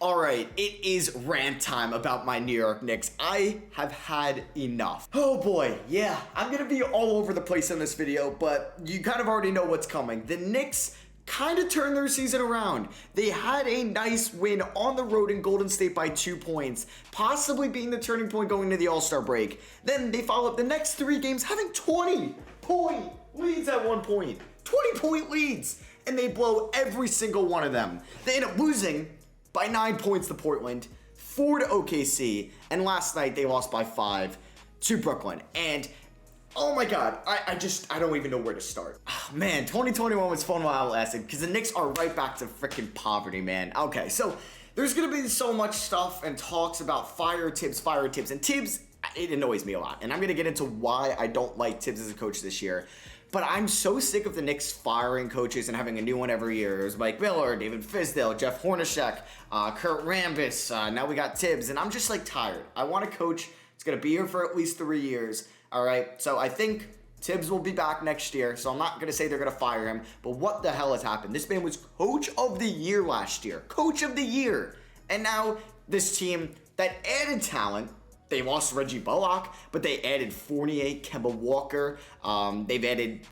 All right, it is rant time about my New York Knicks. I have had enough. Oh boy, yeah, I'm gonna be all over the place in this video, but you kind of already know what's coming. The Knicks kind of turned their season around. They had a nice win on the road in Golden State by 2 points, possibly being the turning point going into the All-Star break. Then they follow up the next 3 games having 20-point leads at one point. 20-point leads, and they blow every single one of them. They end up losing by 9 points to Portland, 4 to OKC, and last night they lost by 5 to Brooklyn. And oh my God, I don't even know where to start. Oh, man, 2021 was fun while it lasted because the Knicks are right back to freaking poverty, man. Okay, so there's gonna be so much stuff and talks about fire Tibs, and Tibs, it annoys me a lot. And I'm gonna get into why I don't like Tibs as a coach this year. But I'm so sick of the Knicks firing coaches and having a new one every year. It was Mike Miller, David Fizdale, Jeff Hornacek, Kurt Rambis. Now we got Tibs, and I'm just like tired. I want a coach that's gonna be here for at least 3 years. All right, so I think Tibs will be back next year. So I'm not gonna say they're gonna fire him. But what the hell has happened? This man was coach of the year last year, coach of the year, and now this team that added talent. They lost Reggie Bullock, but they added Fournier, Kemba Walker. They've added,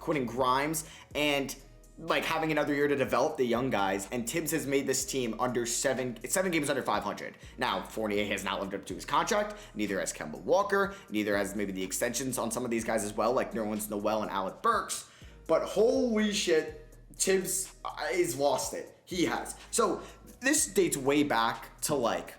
Quentin Grimes, and like having another year to develop the young guys. And Tibbs has made this team under seven games under 500. Now, Fournier has not lived up to his contract. Neither has Kemba Walker. Neither has maybe the extensions on some of these guys as well, like Nerlens Noel and Alec Burks. But holy shit, Tibbs has lost it. He has. So this dates way back to like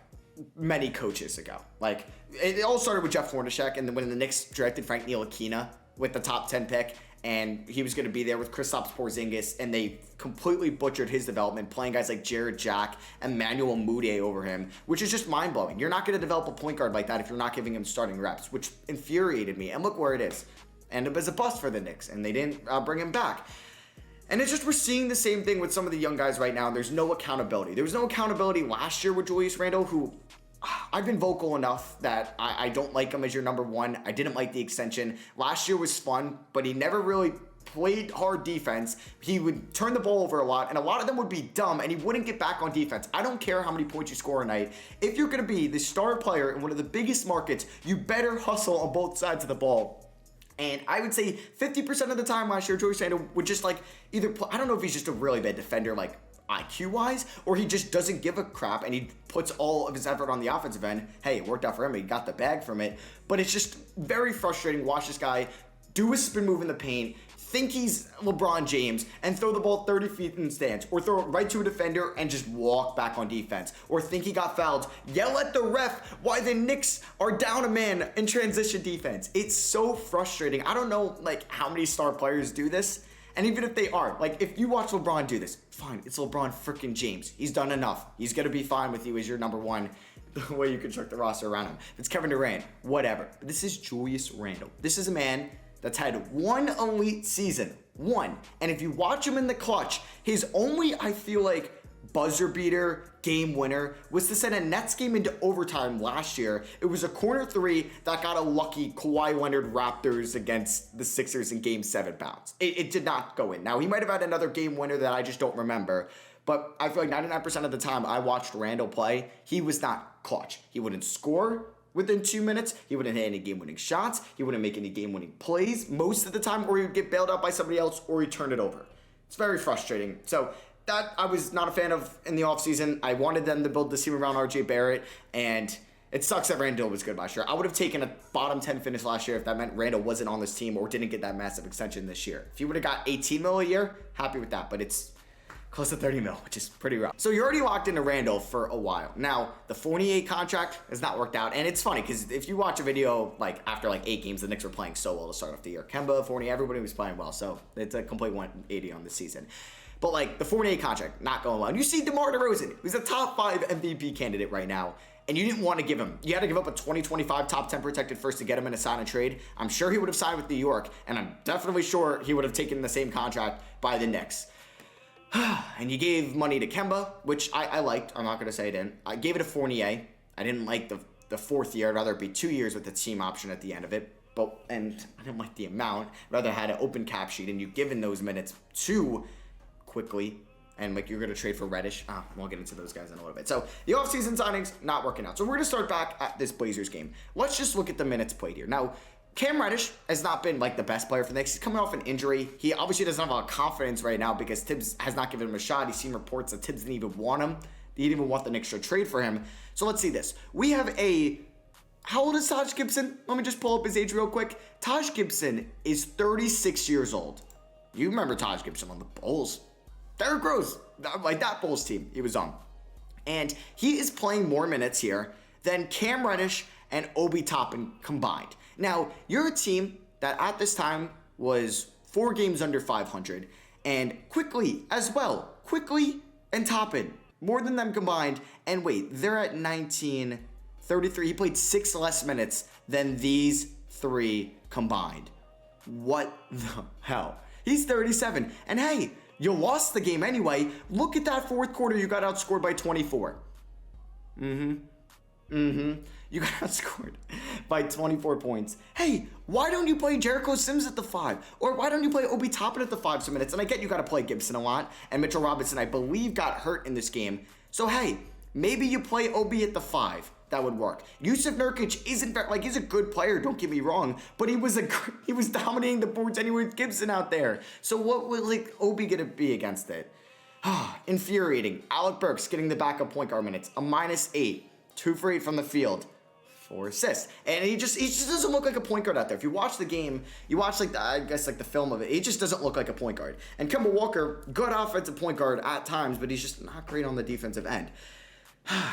many coaches ago. Like it all started with Jeff Hornacek, and then when the Knicks drafted Frank Ntilikina with the top 10 pick, and he was going to be there with Kristaps Porzingis, and they completely butchered his development, playing guys like Jared Jack and Manuel Mudiay over him, which is just mind-blowing. You're not going to develop a point guard like that if you're not giving him starting reps, which infuriated me. And look where it is. Ended up as a bust for the Knicks, and they didn't bring him back. And it's just we're seeing the same thing with some of the young guys right now. There's no accountability. There was no accountability last year with Julius Randle, who I've been vocal enough that I don't like him as your number one. I didn't like the extension. Last year was fun, but he never really played hard defense. He would turn the ball over a lot, and a lot of them would be dumb, and he wouldn't get back on defense. I don't care how many points you score a night. If you're going to be the star player in one of the biggest markets, you better hustle on both sides of the ball. And I would say 50% of the time last year, Julius Randle would just like either play, I don't know if he's just a really bad defender, like IQ-wise, or he just doesn't give a crap and he puts all of his effort on the offensive end. Hey, it worked out for him. He got the bag from it. But it's just very frustrating to watch this guy do a spin move in the paint, think he's LeBron James, and throw the ball 30 feet in the stands, or throw it right to a defender and just walk back on defense, or think he got fouled, yell at the ref why the Knicks are down a man in transition defense. It's so frustrating. I don't know like how many star players do this, and even if they are, like if you watch LeBron do this, fine, it's LeBron freaking James. He's done enough. He's gonna be fine with you as your number one, the way you construct the roster around him. If it's Kevin Durant, whatever. But this is Julius Randle. This is a man that's had one elite season, one. And if you watch him in the clutch, his only, I feel like, buzzer beater, game winner was to send a Nets game into overtime last year. It was a corner three that got a lucky Kawhi Leonard Raptors against the Sixers in game 7 bounce. It did not go in. Now, he might have had another game winner that I just don't remember, but I feel like 99% of the time I watched Randle play, he was not clutch. He wouldn't score within 2 minutes. He wouldn't hit any game-winning shots. He wouldn't make any game-winning plays most of the time, or he would get bailed out by somebody else, or he'd turn it over. It's very frustrating. So that I was not a fan of in the offseason. I wanted them to build the team around RJ Barrett, and it sucks that Randle was good last year. I would have taken a bottom 10 finish last year if that meant Randle wasn't on this team or didn't get that massive extension this year. If he would have got 18 mil a year, happy with that, but it's close to 30 mil, which is pretty rough. So you're already locked into Randle for a while. Now, the Fournier contract has not worked out, and it's funny because if you watch a video like after like 8 games, the Knicks were playing so well to start off the year. Kemba, Fournier, everybody was playing well, so it's a complete 180 on the season. But like the Fournier contract, not going well. And you see DeMar DeRozan, who's a top 5 MVP candidate right now, and you didn't want to give him. You had to give up a 2025 top 10 protected first to get him in a sign and trade. I'm sure he would have signed with New York, and I'm definitely sure he would have taken the same contract by the Knicks. And you gave money to Kemba, which I liked. I'm not going to say I didn't. I gave it to Fournier. I didn't like the 4th year. I'd rather it be 2 years with the team option at the end of it. And I didn't like the amount. Rather had an open cap sheet, and you've given those minutes to quickly And like you're going to trade for Reddish. We'll get into those guys in a little bit. So the offseason signings not working out. So we're going to start back at this Blazers game. Let's just look at the minutes played here. Now, Cam Reddish has not been like the best player for the Knicks. He's coming off an injury. He obviously doesn't have a lot of confidence right now because Tibs has not given him a shot. He's seen reports that Tibs didn't even want him. They didn't even want the Knicks to trade for him. So let's see this. We have how old is Taj Gibson? Let me just pull up his age real quick. Taj Gibson is 36 years old. You remember Taj Gibson on the Bulls. Derrick Rose, like that Bulls team he was on. And he is playing more minutes here than Cam Reddish and Obi Toppin combined. Now, you're a team that at this time was 4 games under 500, and Quickly as well. Quickly and Toppin, more than them combined. And wait, they're at 1933. He played 6 less minutes than these 3 combined. What the hell? He's 37. And hey, you lost the game anyway. Look at that fourth quarter. You got outscored by 24. You got outscored by 24 points. Hey, why don't you play Jericho Sims at the 5? Or why don't you play Obi Toppin at the 5 some minutes? And I get you got to play Gibson a lot. And Mitchell Robinson, I believe, got hurt in this game. So, hey, maybe you play Obi at the 5. That would work. Yusuf Nurkic isn't like he's a good player, don't get me wrong, but he was dominating the boards anyway with Gibson out there. So what would like Obi gonna be against it? Infuriating. Alec Burks getting the backup point guard minutes, a -8, 2 for 8 from the field, 4 assists, and he just doesn't look like a point guard out there. If you watch the game, you watch like the film of it, he just doesn't look like a point guard. And Kemba Walker, good offensive point guard at times, but he's just not great on the defensive end.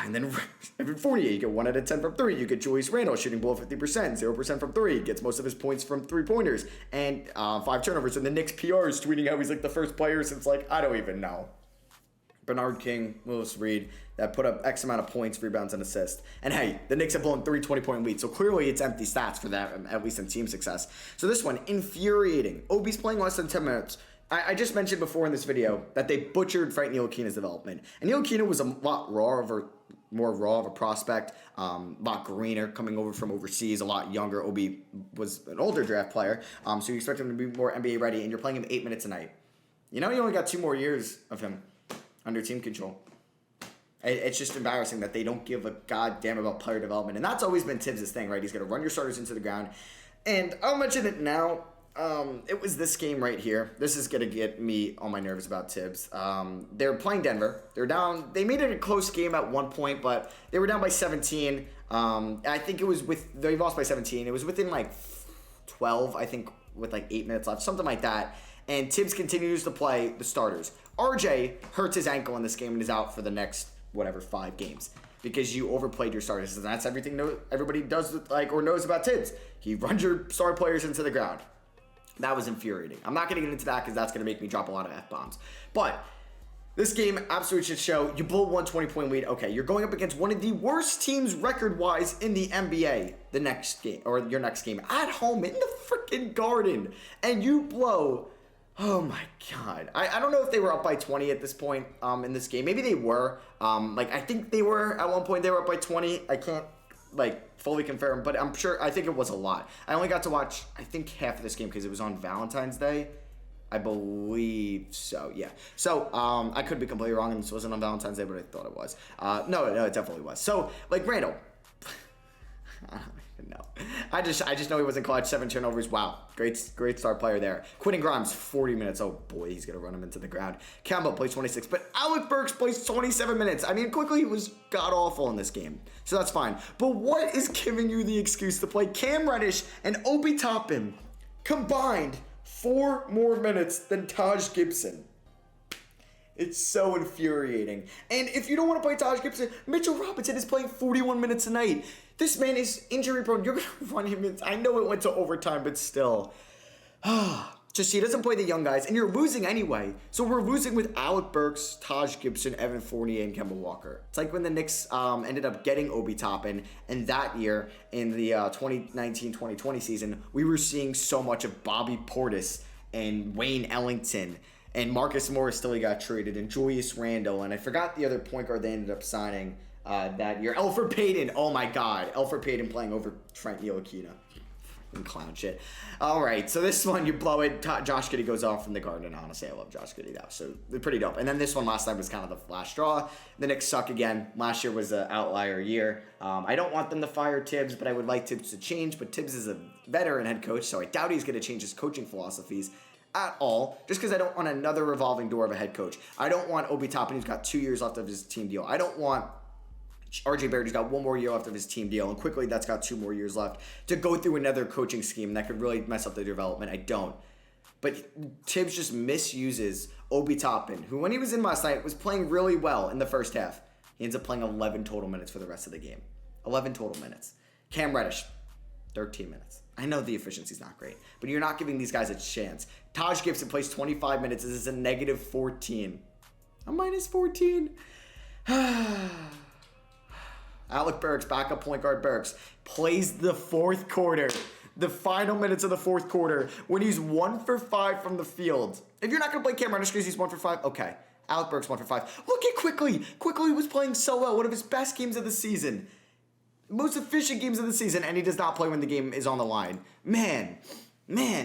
And then Evan Fournier, you get 1 out of 10 from 3. You get Julius Randle shooting below 50%, 0% from 3. Gets most of his points from 3-pointers and 5 turnovers. And the Knicks PR is tweeting how he's like the first player since like, I don't even know. Bernard King, Willis Reed, that put up X amount of points, rebounds, and assists. And hey, the Knicks have blown 3 20-point leads. So clearly it's empty stats for that, at least in team success. So this one, infuriating. Obi's playing less than 10 minutes. I just mentioned before in this video that they butchered Frank Ntilikina's development. And Ntilikina was a lot more raw of a prospect, a lot greener coming over from overseas, a lot younger. Obi was an older draft player, so you expect him to be more NBA ready, and you're playing him 8 minutes a night. You know, you only got 2 more years of him under team control. It's just embarrassing that they don't give a goddamn about player development. And that's always been Tibbs' thing, right? He's going to run your starters into the ground. And I'll mention it now. It was this game right here. This is going to get me on my nerves about Tibbs. They're playing Denver. They're down. They made it a close game at one point, but they were down by 17. I think they lost by 17. It was within like 12, I think, with like 8 minutes left, something like that. And Tibbs continues to play the starters. RJ hurts his ankle in this game and is out for the next, 5 games. Because you overplayed your starters. And that's everything everybody does or knows about Tibbs. He runs your star players into the ground. That was infuriating. I'm not going to get into that because that's going to make me drop a lot of F-bombs. But this game absolutely should show you blow 120-point lead. Okay, you're going up against one of the worst teams record-wise in the NBA the next game, or your next game, at home in the freaking Garden. And you blow, oh my God. I don't know if they were up by 20 at this point in this game. Maybe they were. I think they were at one point. They were up by 20. I can't fully confirm, but I think it was a lot. I only got to watch, I think, half of this game because it was on Valentine's Day. I believe so, yeah. So, I could be completely wrong and this wasn't on Valentine's Day, but I thought it was. No, it definitely was. So, Randle. I don't even know. I just know he wasn't clutch. 7 turnovers. Wow. Great star player there. Quentin Grimes, 40 minutes. Oh boy, he's going to run him into the ground. Campbell plays 26, but Alec Burks plays 27 minutes. I mean, quickly, he was god-awful in this game. So that's fine. But what is giving you the excuse to play Cam Reddish and Obi Toppin combined 4 more minutes than Taj Gibson? It's so infuriating. And if you don't want to play Taj Gibson, Mitchell Robinson is playing 41 minutes a night. This man is injury prone. You're going to run him in. I know it went to overtime, but still. Just he doesn't play the young guys, and you're losing anyway. So we're losing with Alec Burks, Taj Gibson, Evan Fournier, and Kemba Walker. It's like when the Knicks ended up getting Obi Toppin, and that year in the 2019-2020 season, we were seeing so much of Bobby Portis and Wayne Ellington. And Marcus Morris still got traded, and Julius Randle, and I forgot the other point guard they ended up signing that year. Elfrid Payton, oh my God. Elfrid Payton playing over Frank Ntilikina. Clown shit. All right, so this one, you blow it. Josh Giddey goes off from the Garden. Honestly, I love Josh Giddey, though. So they're pretty dope. And then this one last time was kind of the last straw. The Knicks suck again. Last year was an outlier year. I don't want them to fire Tibs, but I would like Tibs to change. But Tibs is a veteran head coach, so I doubt he's going to change his coaching philosophies at all, just because I don't want another revolving door of a head coach. I don't want Obi Toppin, who's got 2 years left of his team deal. I don't want RJ Barrett, who's got 1 more year left of his team deal, and quickly that's got 2 more years left, to go through another coaching scheme that could really mess up the development. I don't. But Tibbs just misuses Obi Toppin, who when he was in last night was playing really well in the first half. He ends up playing 11 total minutes for the rest of the game. 11 total minutes. Cam Reddish, 13 minutes. I know the efficiency's not great, but you're not giving these guys a chance. Taj Gibson plays 25 minutes. This is a negative 14. A minus 14. Alec Burks, backup point guard Burks, plays the fourth quarter. The final minutes of the fourth quarter when he's 1 for 5 from the field. If you're not going to play Cam Reddish because he's 1 for 5, okay. Alec Burks 1 for 5. Look at Quickly. Quickly was playing so well. One of his best games of the season. Most efficient games of the season, and he does not play when the game is on the line. Man,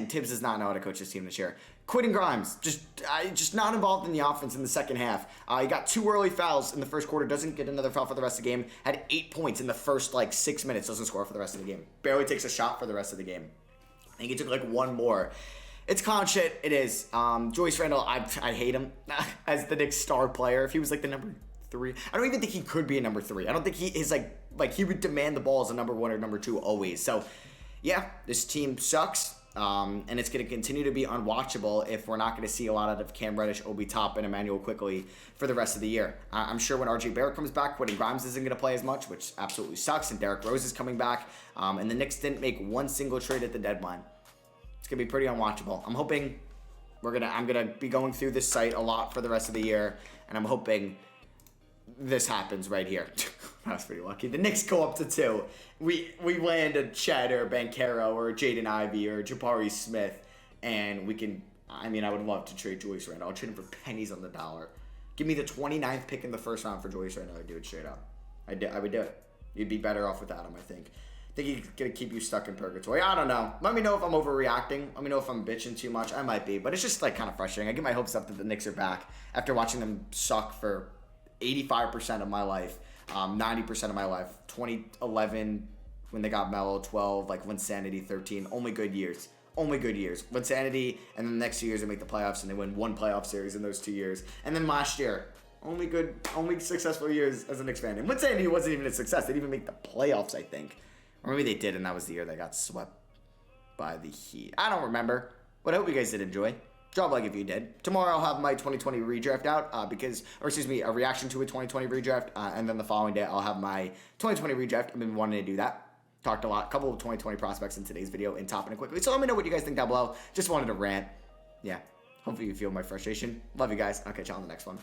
Tibbs does not know how to coach his team this year. Quentin Grimes, just not involved in the offense in the second half. He got 2 early fouls in the first quarter, doesn't get another foul for the rest of the game. Had 8 points in the first 6 minutes, doesn't score for the rest of the game. Barely takes a shot for the rest of the game. I think he took 1 more. It's clown shit. It is. Julius Randle, I hate him as the Knicks star player. If he was the number 3, I don't even think he could be a number 3. I don't think he is he would demand the ball as a number 1 or number 2 always. So yeah, this team sucks. And it's going to continue to be unwatchable if we're not going to see a lot out of Cam Reddish, Obi Toppin, and Emmanuel Quickly for the rest of the year. I'm sure when RJ Barrett comes back, Quentin Grimes isn't going to play as much, which absolutely sucks, and Derrick Rose is coming back. And the Knicks didn't make 1 single trade at the deadline. It's going to be pretty unwatchable. I'm hoping I'm going to be going through this site a lot for the rest of the year, and I'm hoping this happens right here. That's pretty lucky. The Knicks go up to 2. We land a Chet or Banchero or Jaden Ivey or Jabari Smith, and we can. I would love to trade Julius Randle. I'll trade him for pennies on the dollar. Give me the 29th pick in the first round for Julius Randle. I'd do it straight up. I would do it. You'd be better off without him, I think. I think he's going to keep you stuck in purgatory. I don't know. Let me know if I'm overreacting. Let me know if I'm bitching too much. I might be, but it's just kind of frustrating. I get my hopes up that the Knicks are back after watching them suck for 85% of my life. 90% of my life. 2011 when they got Melo, 12, Linsanity, 13. Only good years. Linsanity, and then the next 2 years they make the playoffs and they win 1 playoff series in those 2 years. And then last year, only successful years as a Knicks fan. And Linsanity wasn't even a success. They didn't even make the playoffs, I think. Or maybe they did, and that was the year they got swept by the Heat. I don't remember. But I hope you guys did enjoy. Drop a like if you did. Tomorrow I'll have my 2020 redraft out a reaction to a 2020 redraft, and then the following day I'll have my 2020 redraft. I've been wanting to do that. Talked a couple of 2020 prospects in today's video and Toppin it quickly. So let me know what you guys think down below. Just wanted to rant. Yeah. Hopefully you feel my frustration. Love you guys. I'll catch you on the next one.